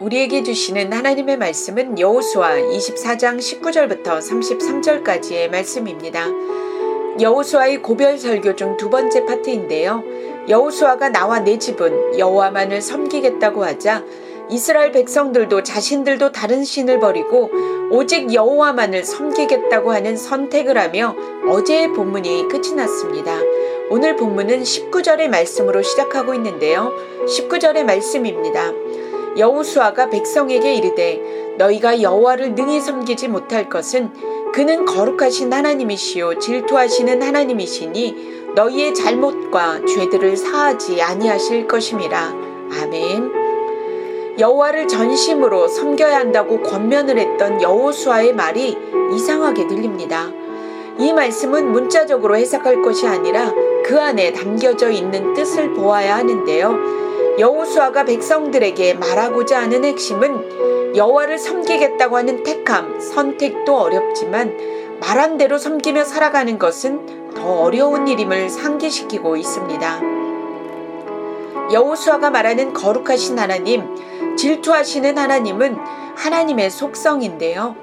우리에게 주시는 하나님의 말씀은 여호수아 24장 19절부터 33절까지의 말씀입니다. 여호수아의 고별 설교 중 두 번째 파트인데요. 여호수아가 나와 내 집은 여호와만을 섬기겠다고 하자 이스라엘 백성들도 자신들도 다른 신을 버리고 오직 여호와만을 섬기겠다고 하는 선택을 하며 어제의 본문이 끝이 났습니다. 오늘 본문은 19절의 말씀으로 시작하고 있는데요. 19절의 말씀입니다. 여호수아가 백성에게 이르되 너희가 여호와를 능히 섬기지 못할 것은 그는 거룩하신 하나님이시요 질투하시는 하나님이시니 너희의 잘못과 죄들을 사하지 아니하실 것임이라. 아멘. 여호와를 전심으로 섬겨야 한다고 권면을 했던 여호수아의 말이 이상하게 들립니다. 이 말씀은 문자적으로 해석할 것이 아니라 그 안에 담겨져 있는 뜻을 보아야 하는데요. 여호수아가 백성들에게 말하고자 하는 핵심은 여호와를 섬기겠다고 하는 택함, 선택도 어렵지만 말한 대로 섬기며 살아가는 것은 더 어려운 일임을 상기시키고 있습니다. 여호수아가 말하는 거룩하신 하나님, 질투하시는 하나님은 하나님의 속성인데요.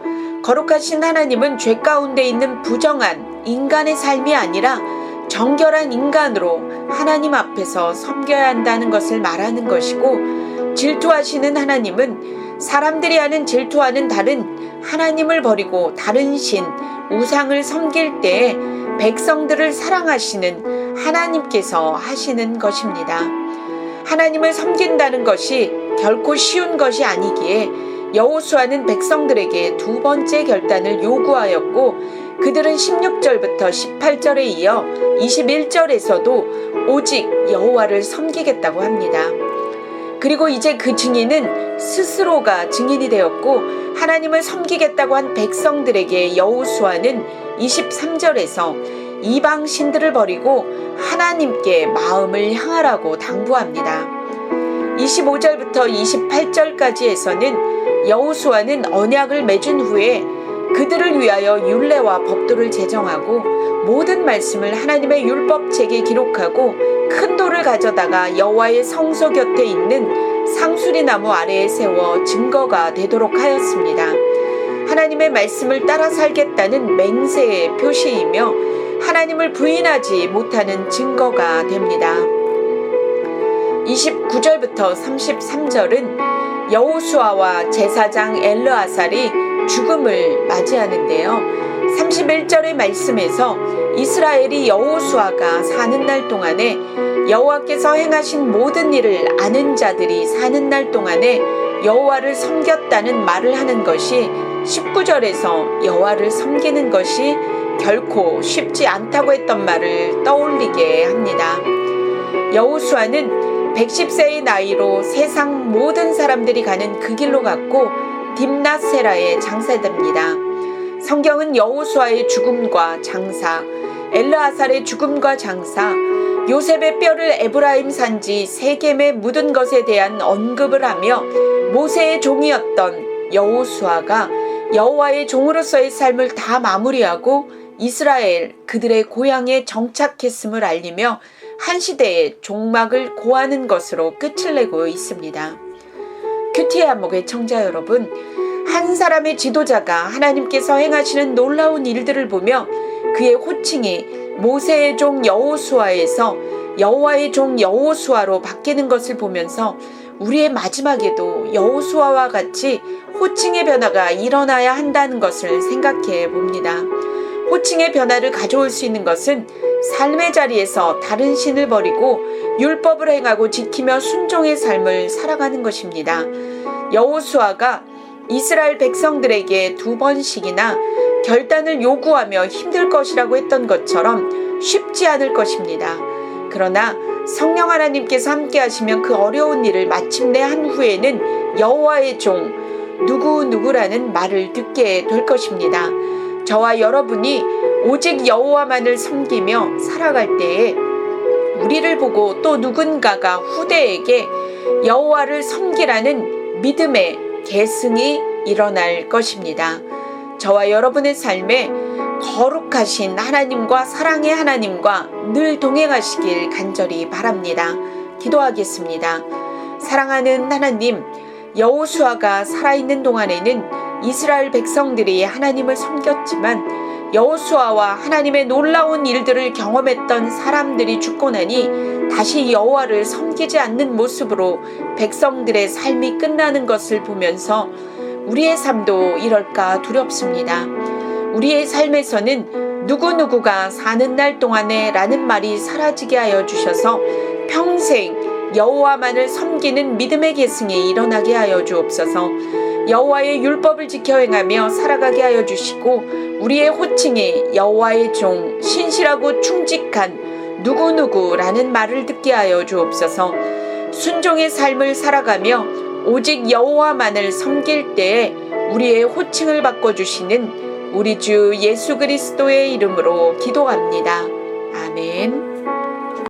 거룩하신 하나님은 죄 가운데 있는 부정한 인간의 삶이 아니라 정결한 인간으로 하나님 앞에서 섬겨야 한다는 것을 말하는 것이고, 질투하시는 하나님은 사람들이 하는 질투와는 다른 하나님을 버리고 다른 신, 우상을 섬길 때에 백성들을 사랑하시는 하나님께서 하시는 것입니다. 하나님을 섬긴다는 것이 결코 쉬운 것이 아니기에 여호수아는 백성들에게 두 번째 결단을 요구하였고, 그들은 16절부터 18절에 이어 21절에서도 오직 여호와를 섬기겠다고 합니다. 그리고 이제 그 증인은 스스로가 증인이 되었고, 하나님을 섬기겠다고 한 백성들에게 여호수아는 23절에서 이방 신들을 버리고 하나님께 마음을 향하라고 당부합니다. 25절부터 28절까지에서는 여호수아는 언약을 맺은 후에 그들을 위하여 율례와 법도를 제정하고 모든 말씀을 하나님의 율법책에 기록하고 큰 돌을 가져다가 여호와의 성소 곁에 있는 상수리 나무 아래에 세워 증거가 되도록 하였습니다. 하나님의 말씀을 따라 살겠다는 맹세의 표시이며 하나님을 부인하지 못하는 증거가 됩니다. 29절부터 33절은 여호수아와 제사장 엘르아살이 죽음을 맞이하는데요. 31절의 말씀에서 이스라엘이 여호수아가 사는 날 동안에 여호와께서 행하신 모든 일을 아는 자들이 사는 날 동안에 여호와를 섬겼다는 말을 하는 것이 19절에서 여호와를 섬기는 것이 결코 쉽지 않다고 했던 말을 떠올리게 합니다. 여호수아는 110세의 나이로 세상 모든 사람들이 가는 그 길로 갔고 딥낫세라에 장사됩니다. 성경은 여호수아의 죽음과 장사, 엘르아살의 죽음과 장사, 요셉의 뼈를 에브라임 산지 세겜에 묻은 것에 대한 언급을 하며 모세의 종이었던 여호수아가 여호와의 종으로서의 삶을 다 마무리하고 이스라엘 그들의 고향에 정착했음을 알리며 한 시대의 종막을 고하는 것으로 끝을 내고 있습니다. 큐티의 안목의 청자 여러분, 한 사람의 지도자가 하나님께서 행하시는 놀라운 일들을 보며 그의 호칭이 모세의 종 여호수아에서 여호와의 종 여호수아로 바뀌는 것을 보면서 우리의 마지막에도 여호수아와 같이 호칭의 변화가 일어나야 한다는 것을 생각해 봅니다. 호칭의 변화를 가져올 수 있는 것은 삶의 자리에서 다른 신을 버리고 율법을 행하고 지키며 순종의 삶을 살아가는 것입니다. 여호수아가 이스라엘 백성들에게 두 번씩이나 결단을 요구하며 힘들 것이라고 했던 것처럼 쉽지 않을 것입니다. 그러나 성령 하나님께서 함께 하시면 그 어려운 일을 마침내 한 후에는 여호와의 종 누구누구라는 말을 듣게 될 것입니다. 저와 여러분이 오직 여호와만을 섬기며 살아갈 때에 우리를 보고 또 누군가가 후대에게 여호와를 섬기라는 믿음의 계승이 일어날 것입니다. 저와 여러분의 삶에 거룩하신 하나님과 사랑의 하나님과 늘 동행하시길 간절히 바랍니다. 기도하겠습니다. 사랑하는 하나님, 여호수아가 살아있는 동안에는 이스라엘 백성들이 하나님을 섬겼지만 여호수아와 하나님의 놀라운 일들을 경험했던 사람들이 죽고 나니 다시 여호와를 섬기지 않는 모습으로 백성들의 삶이 끝나는 것을 보면서 우리의 삶도 이럴까 두렵습니다. 우리의 삶에서는 누구누구가 사는 날 동안에 라는 말이 사라지게 하여 주셔서 평생 여호와만을 섬기는 믿음의 계승이 일어나게 하여 주옵소서. 여호와의 율법을 지켜 행하며 살아가게 하여 주시고 우리의 호칭이 여호와의 종 신실하고 충직한 누구누구라는 말을 듣게 하여 주옵소서. 순종의 삶을 살아가며 오직 여호와만을 섬길 때에 우리의 호칭을 바꿔주시는 우리 주 예수 그리스도의 이름으로 기도합니다. 아멘.